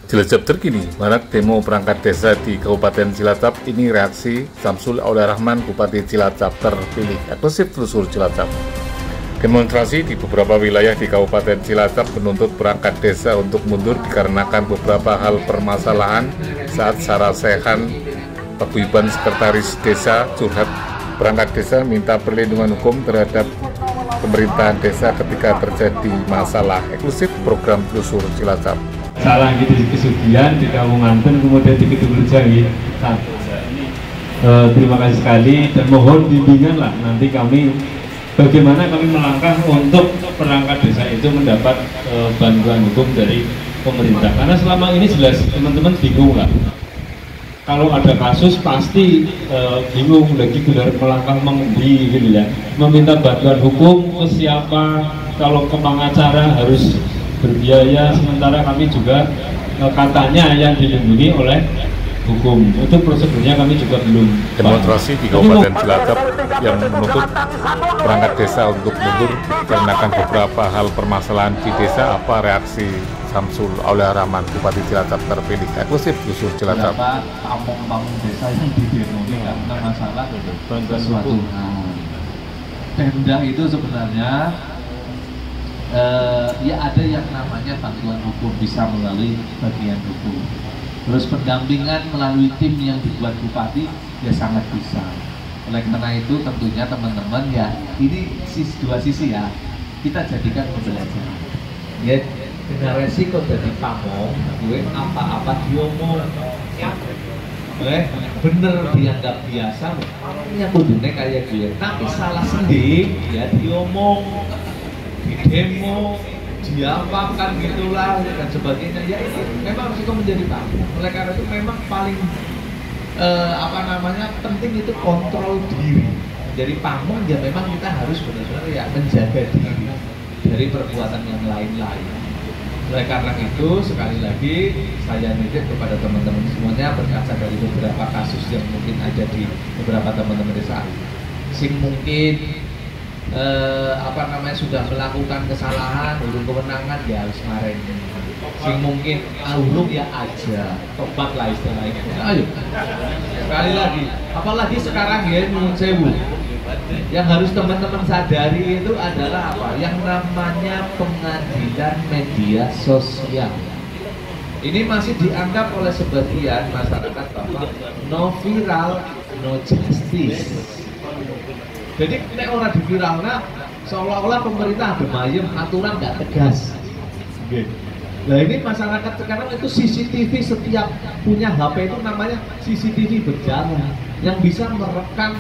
Cilacap terkini, marak demo perangkat desa di Kabupaten Cilacap. Ini reaksi Samsul Aulia Rahman, Bupati Cilacap terpilih eksklusif Telusur Cilacap. Demonstrasi di beberapa wilayah di Kabupaten Cilacap menuntut perangkat desa untuk mundur dikarenakan beberapa hal permasalahan saat sarasehan paguyuban sekretaris desa curhat. Perangkat desa minta perlindungan hukum terhadap pemerintahan desa ketika terjadi masalah. Eksklusif program Telusur Cilacap. Salah gitu di Kesugihan, di Kamunganten, kemudian di Kedungreja gitu. Terima kasih sekali dan mohon bimbingan lah nanti kami bagaimana kami melangkah untuk perangkat desa itu mendapat bantuan hukum dari pemerintah. Karena selama ini jelas teman-teman bingung lah. Kalau ada kasus pasti bingung lagi gelar melangkah mengundi gitu ya. Meminta bantuan hukum ke siapa, kalau ke pengacara harus berbiaya, sementara kami juga katanya yang dilindungi oleh hukum. Itu prosedurnya kami juga belum. Demonstrasi di Kabupaten Cilacap yang menuntut perangkat desa untuk mundur dikarenakan beberapa hal permasalahan di desa. Apa reaksi Samsul Aulia Rahman, Bupati Cilacap terpilih eksklusif Telusur Cilacap? Kampung-kampung desa yang didemo karena masalah sesuatu. Pemda itu sebenarnya ya ada yang namanya bantuan hukum, bisa melalui bagian hukum. Terus pendampingan melalui tim yang dibuat bupati ya sangat bisa. Oleh karena itu tentunya teman-teman ya ini dua sisi ya kita jadikan pembelajaran. Ya dengan resiko dari pamong, gue apa-apa diomong, bener dianggap biasa, pamongnya kudune kayak gue, tapi salah sendiri ya diomong, di demo, diapakan gitulah dan sebagainya. Ya ini memang risiko menjadi pamong. Oleh karena itu memang paling penting itu kontrol diri. Jadi pamong ya memang kita harus benar-benar ya menjaga diri dari perbuatan yang lain-lain. Oleh karena itu sekali lagi saya nitip kepada teman-teman semuanya berkaca dari beberapa kasus yang mungkin ada di beberapa teman-teman desa sing mungkin sudah melakukan kesalahan, urung kewenangan ya harus kemarin. Sing mungkin urung ya aja, tobat lah istilahnya. Ayo, sekali lagi, apalagi sekarang ya nyuwun sewu. Yang harus teman-teman sadari itu adalah apa? Yang namanya pengadilan media sosial. Ini masih dianggap oleh sebagian masyarakat bahwa no viral, no justice. Jadi nek ora diviralna seolah-olah pemerintah bermayem, aturan nggak tegas. Nah ini masyarakat sekarang itu CCTV, setiap punya HP itu namanya CCTV berjalan yang bisa merekam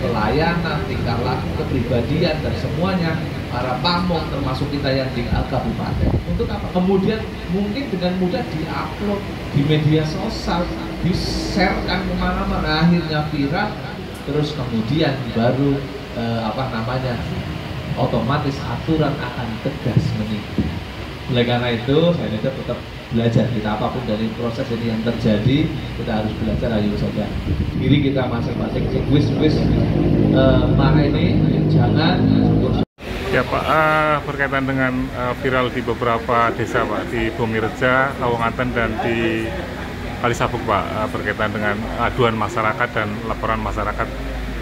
pelayanan, tingkah laku, kepribadian dan semuanya para pamong termasuk kita yang di kabupaten. Untuk apa? Kemudian mungkin dengan mudah diupload di media sosial, di-sharekan kemana-mana, akhirnya viral. Terus kemudian baru otomatis aturan akan tegas meningkat. Oleh karena itu saya tetap belajar, kita apapun dari proses ini yang terjadi kita harus belajar, ayo saja diri kita masing-masing wis mana ini jangan. Ya Pak, berkaitan dengan viral di beberapa desa Pak, di Bomireja, Kamunganten dan di Kalisabuk Pak, berkaitan dengan aduan masyarakat dan laporan masyarakat,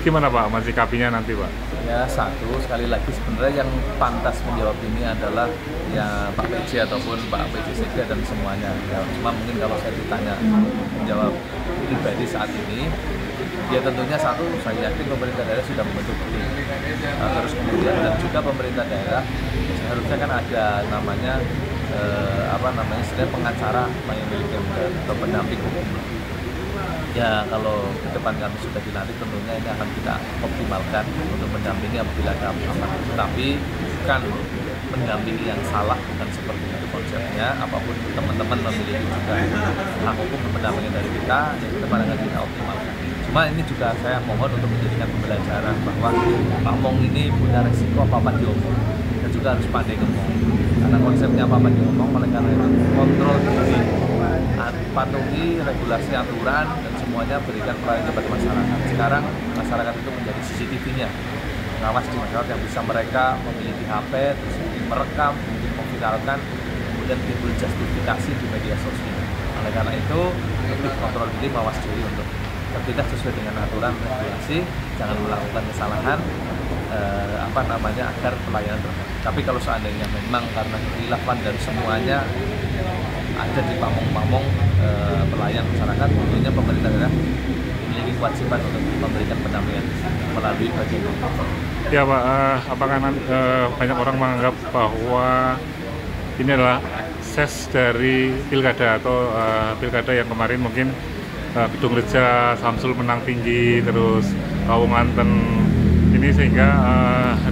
gimana Pak mensikapinya nanti Pak? Ya satu, sekali lagi sebenarnya yang pantas menjawab ini adalah ya Pak PJ ataupun Pak PJ Sekda dan semuanya ya, cuma mungkin kalau saya ditanya menjawab pribadi saat ini ya tentunya satu, saya yakin pemerintah daerah sudah membentuk tim, terus kemudian dan juga pemerintah daerah seharusnya kan ada namanya istilah pengacara yang memiliki atau pendamping hukum. Ya kalau ke depan kami sudah dilantik tentunya ini akan kita optimalkan untuk mendampingi apabila ada amanah. Tapi bukan mendampingi yang salah, bukan seperti itu konsepnya. Apapun teman-teman memiliki juga hak hukum mendampingi dari kita, yang ke depan akan kita optimalkan. Cuma ini juga saya mohon untuk menjadikan pembelajaran bahwa pamong ini punya resiko apa-apa diomong dan juga harus pandai ngomong. Karena konsepnya apa-apa diomong, oleh karena itu kontrol diri, patuhi regulasi aturan dan semuanya berikan pelayanan kepada masyarakat. Sekarang masyarakat itu menjadi CCTV-nya, pengawas di masyarakat yang bisa mereka memiliki HP, terus merekam, mungkin memviralkan kemudian timbul justifikasi di media sosial. Oleh karena itu, lebih kontrol diri, mawas diri untuk bertindak sesuai dengan aturan regulasi, jangan melakukan kesalahan, agar pelayanan terbaik. Tapi kalau seandainya memang karena khilafan dari semuanya ada di pamong-pamong pelayan masyarakat, tentunya pemerintah daerah memiliki kewajiban untuk memberikan pendampingan melalui bagian itu. Ya Pak, apakah banyak orang menganggap bahwa ini adalah akses dari pilkada atau pilkada yang kemarin mungkin Gedung Reja Samsul menang tinggi, terus Kawunganten ini, sehingga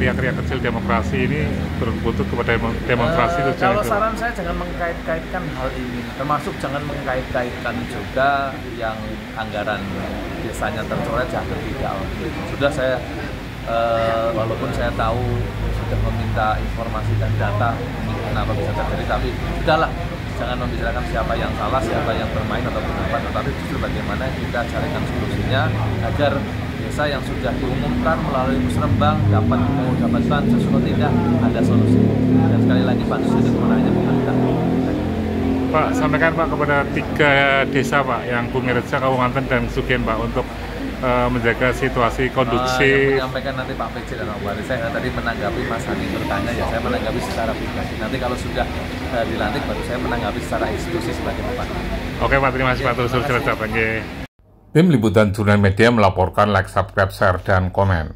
riak-riak kecil demokrasi ini berbuntut kepada demonstrasi. Kalau saran saya jangan mengkait-kaitkan hal ini, termasuk jangan mengkait-kaitkan juga yang anggaran desanya tercoret jatuh tidak. Sudah saya walaupun saya tahu sudah meminta informasi dan data kenapa bisa terjadi, tapi sudahlah, jangan membicarakan siapa yang salah, siapa yang bermain ataupun apa, tetapi justru bagaimana kita carikan solusinya agar desa yang sudah diumumkan melalui musrembang dapat bansos atau tidak, ada solusi. Dan sekali lagi bansos itu kewenangannya pemerintah. Pak, sampaikan Pak kepada 3 desa Pak, yang Bumi Reja, Kawunganten, dan Sugen Pak, untuk menjaga situasi kondusif. Menyampaikan nanti Pak PJ dan Pak Wali. Saya tadi menanggapi Mas Hani bertanya, ya saya menanggapi secara pribadi. Nanti kalau sudah dilantik baru saya menanggapi secara institusi sebagai bupati. Oke Pak, terima kasih Pak Terus Cilacap. Tim Liputan Jurnal Media melaporkan. Like, subscribe, share, dan komen.